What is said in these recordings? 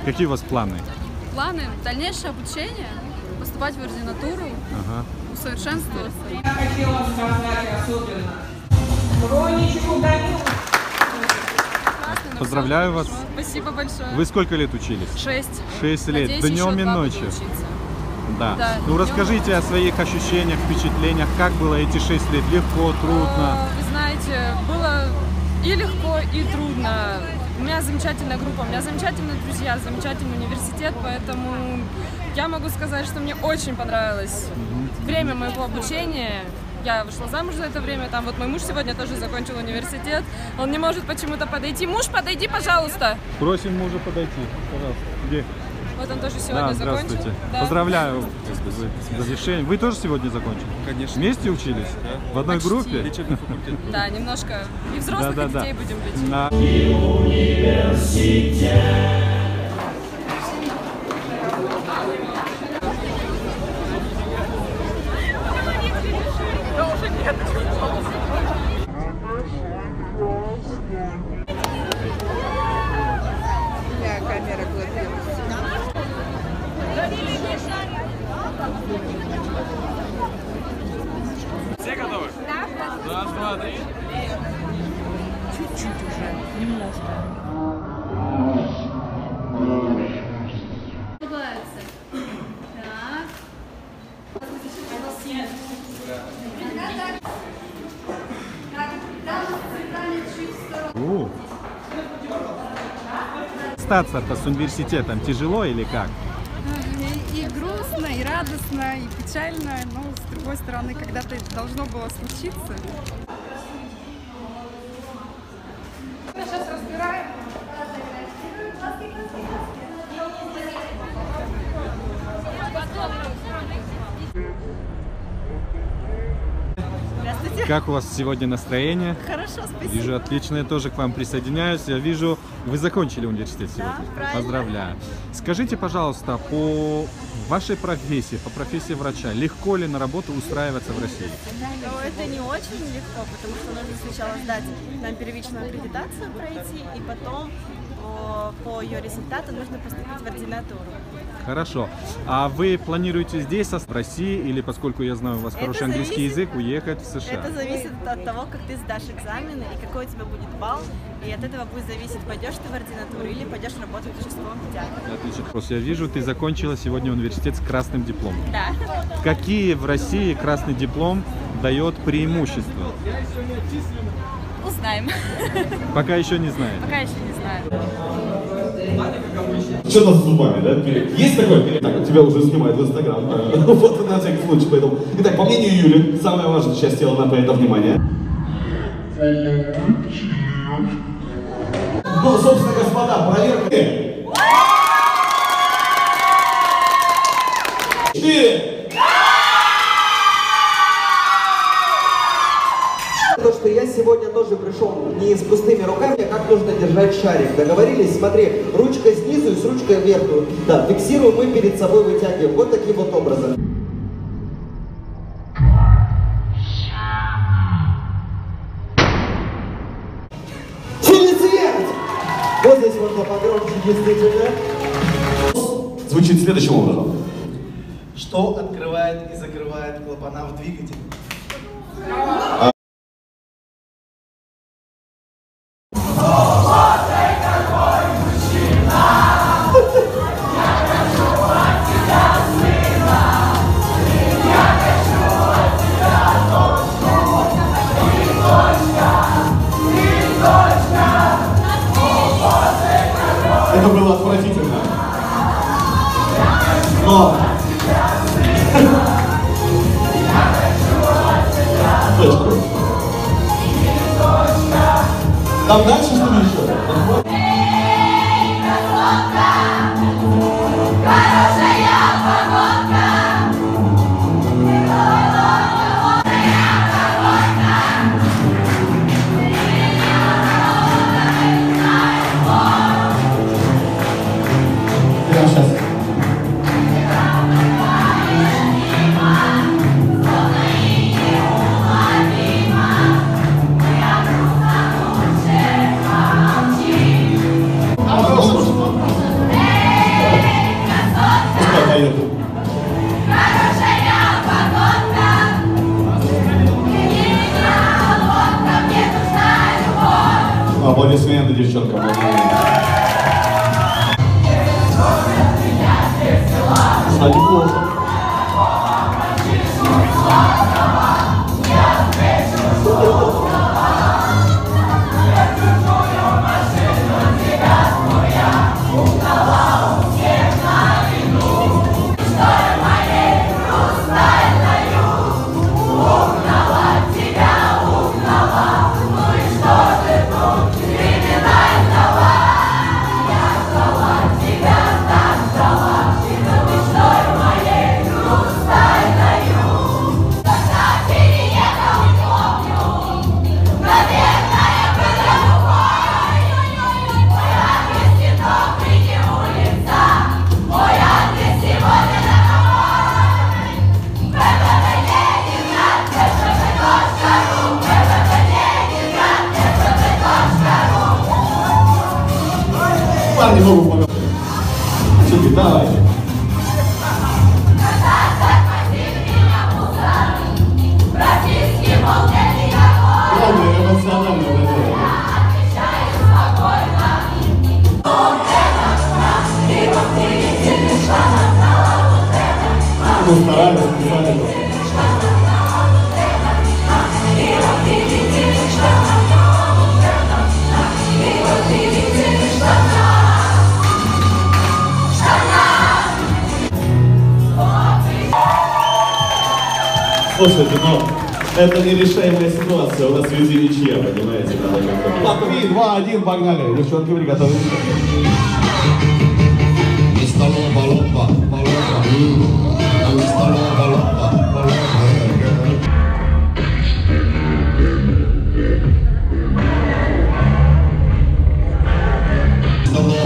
Какие у вас планы? Планы, дальнейшее обучение, поступать в ординатуру, усовершенствоваться. Я хотела сказать особенно Ронечку Данилу. Поздравляю вас. Спасибо большое. Вы сколько лет учились? 6. 6 лет. Надеюсь, Днем еще и 2 буду ночью. учиться. Да. Да, Ну днем расскажите о своих ощущениях, впечатлениях, как было эти 6 лет? Легко, трудно? Вы знаете, было и легко, и трудно. У меня замечательная группа, у меня замечательные друзья, замечательный университет, поэтому я могу сказать, что мне очень понравилось время моего обучения. Я вышла замуж за это время, там вот мой муж сегодня тоже закончил университет, он не может почему-то подойти. Муж, подойди, пожалуйста. Просим мужа подойти, пожалуйста. Где? Вот он тоже сегодня закончил. Здравствуйте. Да. Поздравляю с завершением. Вы тоже сегодня закончили? Конечно. Вместе учились? Да. В одной Почти. группе? Лечебный факультет. Да, немножко. И взрослых, и детей будем лечить. На... Камера Все готовы? Да. Раз, два, три. Чуть-чуть уже, немножко. Улыбаются. Так. Статься-то с университетом тяжело или как? И грустно, и радостно, и печально, но с другой стороны, когда-то это должно было случиться. Сейчас разбираем. Как у вас сегодня настроение? Хорошо, спасибо. Вижу, отлично, я тоже к вам присоединяюсь. Я вижу, вы закончили университет сегодня. правильно. Поздравляю. Скажите, пожалуйста, по вашей профессии, по профессии врача, легко ли на работу устраиваться в России? Но это не очень легко, потому что нужно сначала сдать нам первичную аккредитацию пройти, и потом по ее результату нужно поступить в ординатуру. Хорошо. А вы планируете здесь, в России, или, поскольку я знаю, у вас хороший английский язык, уехать в США? Это зависит от того, как ты сдашь экзамены и какой у тебя будет балл, и от этого будет зависеть, пойдешь ты в ординатуру или пойдешь работать в участковом педиатре. Отлично. Просто я вижу, ты закончила сегодня университет с красным дипломом. Да. Какие в России красный диплом дает преимущества? Узнаем. Пока еще не знаю. Пока еще не знаю. Что-то с зубами, да? Есть такое? Так, тебя уже снимают в Инстаграм. Вот на всякий случай, поэтому. Итак, по мнению Юли, самая важная часть тела на это внимание. Ну, собственно, господа, проверка. 4. То, что я сегодня тоже пришел не с пустыми руками, а как нужно держать шарик. Договорились? Смотри, ручка снизу и с ручкой вверху. Да, фиксируем, мы перед собой вытягиваем. Вот таким вот образом. Синий цвет! Вот здесь можно погромче, действительно. Звучит следующим образом. Что открывает и закрывает клапана в двигателе? Это было отвратительно. Но... Точку. Там дальше что ли еще? Сейчас. Аплодисменты девчонкам. Кстати, плохо. Не могу помочь. Сюда, давайте. Главное, эмоционально владение. Мы старались, писали это. Слушайте, но это нерешаемая ситуация, у нас везде ничья, понимаете, надо как-то... 3, 2, 1, погнали, девчонки, вы готовы?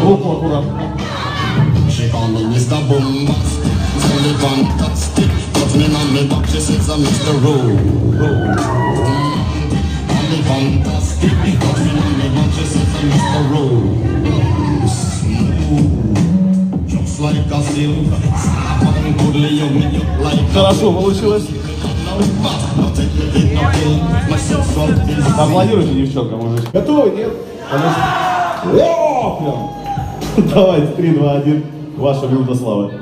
Руку аккуратно. Хорошо получилось. Аплодируйте девчонкам уже. Готовы, нет? О, прям. Давайте, 3, 2, 1. Ваша минута славы.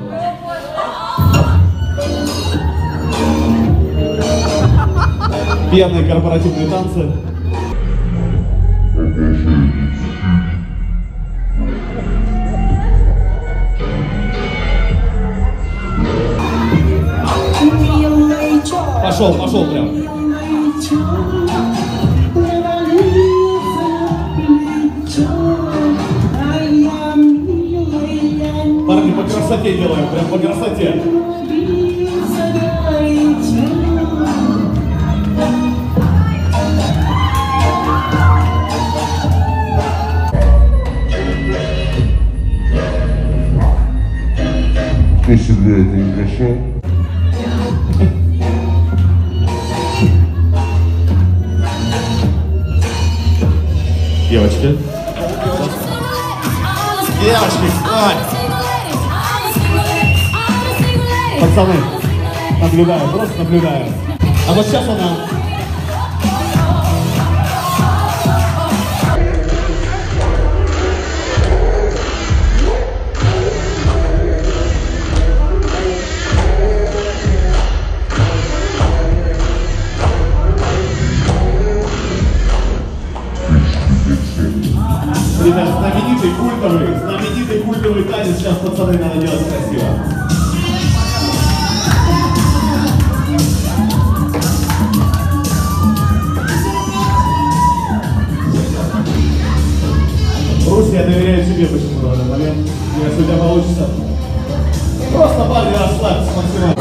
Пьяные корпоративные танцы. Пошел прям. Парни, по красоте делаем, прям по красоте. Если для этого не хорошо. Девочки. Девочки, встань! Пацаны, наблюдаю, просто наблюдаю. А вот сейчас она... Ребят, знаменитый культовый танец. Сейчас, пацаны, надо делать красиво. Русь, я доверяю тебе почему-то в этот момент. Если у тебя получится. Просто, парни, расслабься максимально.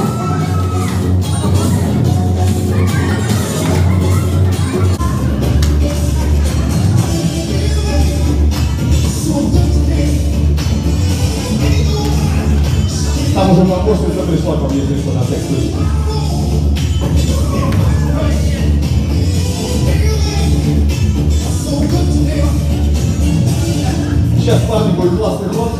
Там уже помощница пришла ко мне, если что, на всякий случай. Сейчас, парни, будет классный ход.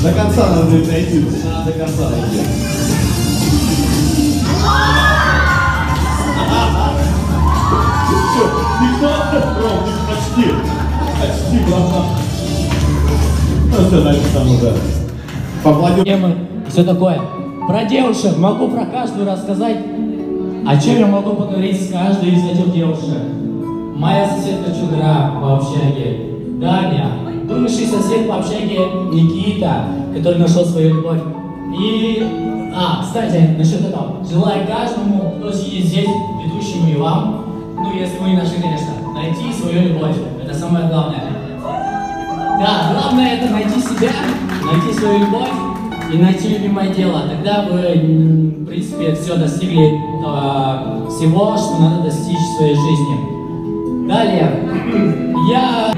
До конца надо дойти, надо до конца дойти. Что, никто? Ром, почти. Почти, братан. Ну все, дальше там уже. Темы и все такое. Про девушек могу про каждую рассказать. О чем я могу поговорить с каждой из этих девушек? Моя соседка Чудра по общаге, Даня, бывший сосед по общаге Никита, который нашел свою любовь. И, кстати, насчет этого. Желаю каждому, кто сидит здесь, ведущему и вам, ну, если вы не нашли, конечно, найти свою любовь. Это самое главное. Да, главное это найти себя, найти свою любовь и найти любимое дело. Тогда вы, в принципе, все достигли всего, что надо достичь в своей жизни. Далее, я...